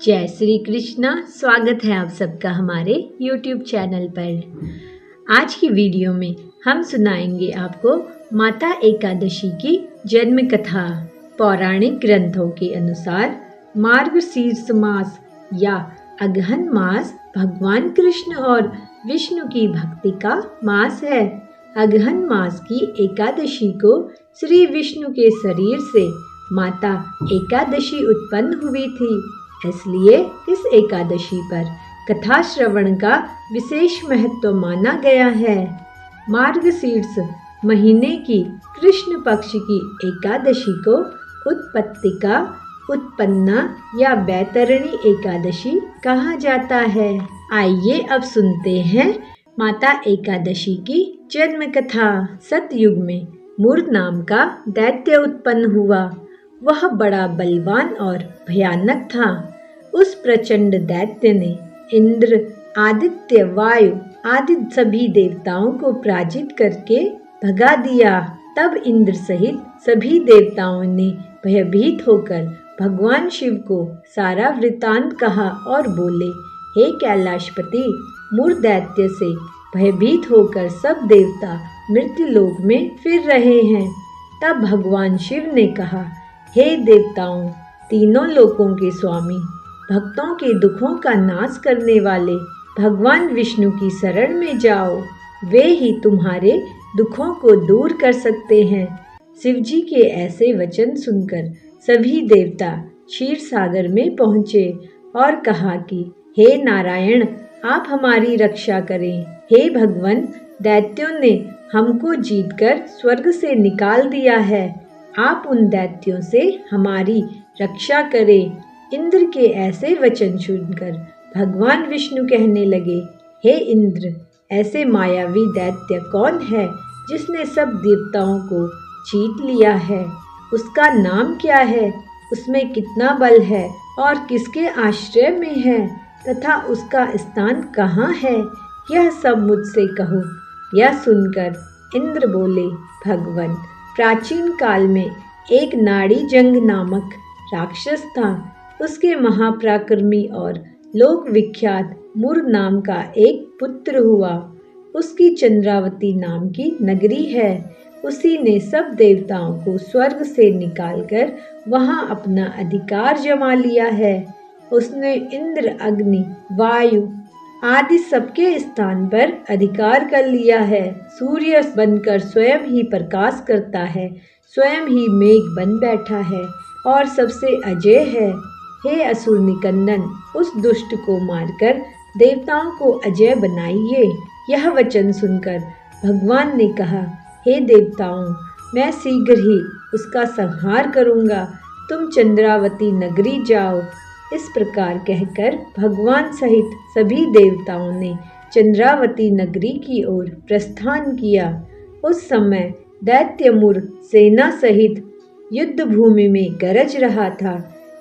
जय श्री कृष्णा। स्वागत है आप सबका हमारे YouTube चैनल पर। आज की वीडियो में हम सुनाएंगे आपको माता एकादशी की जन्म कथा। पौराणिक ग्रंथों के अनुसार मार्गशीर्ष मास या अगहन मास भगवान कृष्ण और विष्णु की भक्ति का मास है। अगहन मास की एकादशी को श्री विष्णु के शरीर से माता एकादशी उत्पन्न हुई थी, इसलिए इस एकादशी पर कथा श्रवण का विशेष महत्व माना गया है। मार्गशीर्ष महीने की कृष्ण पक्ष की एकादशी को उत्पत्तिका, उत्पन्ना या बैतरणी एकादशी कहा जाता है। आइए अब सुनते हैं माता एकादशी की जन्म कथा। सतयुग में मूर नाम का दैत्य उत्पन्न हुआ। वह बड़ा बलवान और भयानक था। उस प्रचंड दैत्य ने इंद्र, आदित्य, वायु आदि सभी देवताओं को पराजित करके भगा दिया। तब इंद्र सहित सभी देवताओं ने भयभीत होकर भगवान शिव को सारा वृतांत कहा और बोले, हे कैलाशपति, मूर दैत्य से भयभीत होकर सब देवता मृत्युलोक में फिर रहे हैं। तब भगवान शिव ने कहा, हे देवताओं, तीनों लोकों के स्वामी, भक्तों के दुखों का नाश करने वाले भगवान विष्णु की शरण में जाओ। वे ही तुम्हारे दुखों को दूर कर सकते हैं। शिवजी के ऐसे वचन सुनकर सभी देवता क्षीर सागर में पहुँचे और कहा कि हे नारायण, आप हमारी रक्षा करें। हे भगवान, दैत्यों ने हमको जीतकर स्वर्ग से निकाल दिया है। आप उन दैत्यों से हमारी रक्षा करें। इंद्र के ऐसे वचन सुनकर भगवान विष्णु कहने लगे, हे इंद्र, ऐसे मायावी दैत्य कौन है जिसने सब देवताओं को जीत लिया है? उसका नाम क्या है? उसमें कितना बल है और किसके आश्रय में है तथा उसका स्थान कहाँ है? यह सब मुझसे कहो। यह सुनकर इंद्र बोले, भगवान, प्राचीन काल में एक नाड़ी जंग नामक राक्षस था। उसके महापराक्रमी और लोक विख्यात मूर नाम का एक पुत्र हुआ। उसकी चंद्रावती नाम की नगरी है। उसी ने सब देवताओं को स्वर्ग से निकालकर वहां अपना अधिकार जमा लिया है। उसने इंद्र, अग्नि, वायु आदि सबके स्थान पर अधिकार कर लिया है। सूर्य बनकर स्वयं ही प्रकाश करता है, स्वयं ही मेघ बन बैठा है और सबसे अजय है। हे असुर निकंदन, उस दुष्ट को मारकर देवताओं को अजय बनाइए। यह वचन सुनकर भगवान ने कहा, हे देवताओं, मैं शीघ्र ही उसका संहार करूँगा। तुम चंद्रावती नगरी जाओ। इस प्रकार कहकर भगवान सहित सभी देवताओं ने चंद्रावती नगरी की ओर प्रस्थान किया। उस समय दैत्य मूर सेना सहित युद्ध भूमि में गरज रहा था।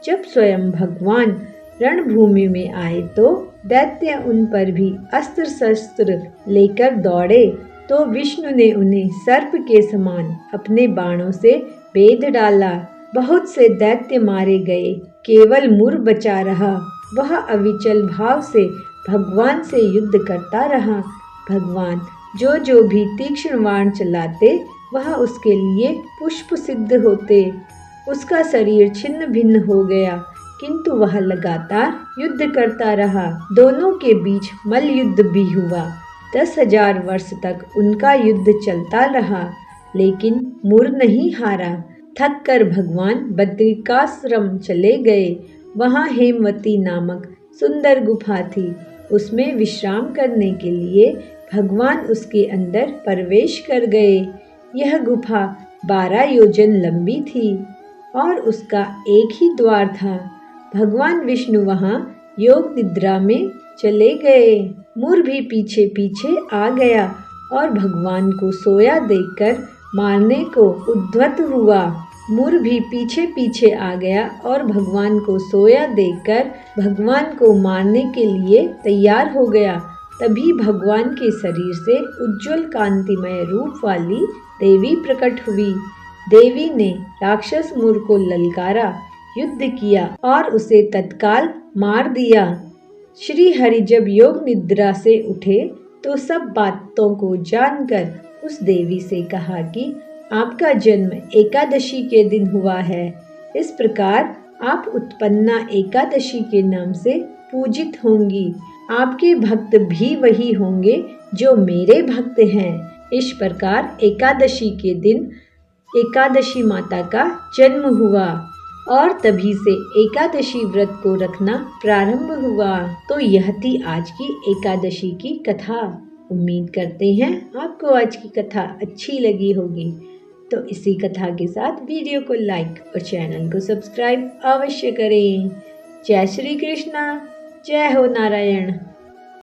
जब स्वयं भगवान रणभूमि में आए तो दैत्य उन पर भी अस्त्र शस्त्र लेकर दौड़े, तो विष्णु ने उन्हें सर्प के समान अपने बाणों से बेध डाला। बहुत से दैत्य मारे गए, केवल मूर बचा रहा। वह अविचल भाव से भगवान से युद्ध करता रहा। भगवान जो भी तीक्ष्ण बाण चलाते वह उसके लिए पुष्प सिद्ध होते। उसका शरीर छिन्न भिन्न हो गया, किंतु वह लगातार युद्ध करता रहा। दोनों के बीच मल्ल युद्ध भी हुआ। 10,000 वर्ष तक उनका युद्ध चलता रहा, लेकिन मूर नहीं हारा। थक कर भगवान बद्रिकाश्रम चले गए। वहाँ हेमवती नामक सुंदर गुफा थी। उसमें विश्राम करने के लिए भगवान उसके अंदर प्रवेश कर गए। यह गुफा 12 योजन लंबी थी और उसका एक ही द्वार था। भगवान विष्णु वहाँ योग निद्रा में चले गए। मूर भी पीछे पीछे आ गया और भगवान को सोया देखकर मारने को उद्यत हुआ। मूर भी पीछे पीछे आ गया और भगवान को सोया देखकर भगवान को मारने के लिए तैयार हो गया। तभी भगवान के शरीर से उज्जवल कांतिमय रूप वाली देवी प्रकट हुई। देवी ने राक्षस मूर को ललकारा, युद्ध किया और उसे तत्काल मार दिया। श्री हरि जब योग निद्रा से उठे तो सब बातों को जानकर उस देवी से कहा कि आपका जन्म एकादशी के दिन हुआ है, इस प्रकार आप उत्पन्ना एकादशी के नाम से पूजित होंगी। आपके भक्त भी वही होंगे जो मेरे भक्त हैं। इस प्रकार एकादशी के दिन एकादशी माता का जन्म हुआ और तभी से एकादशी व्रत को रखना प्रारंभ हुआ। तो यह थी आज की एकादशी की कथा। उम्मीद करते हैं आपको आज की कथा अच्छी लगी होगी। तो इसी कथा के साथ वीडियो को लाइक और चैनल को सब्सक्राइब अवश्य करें। जय श्री कृष्णा, जय हो नारायण।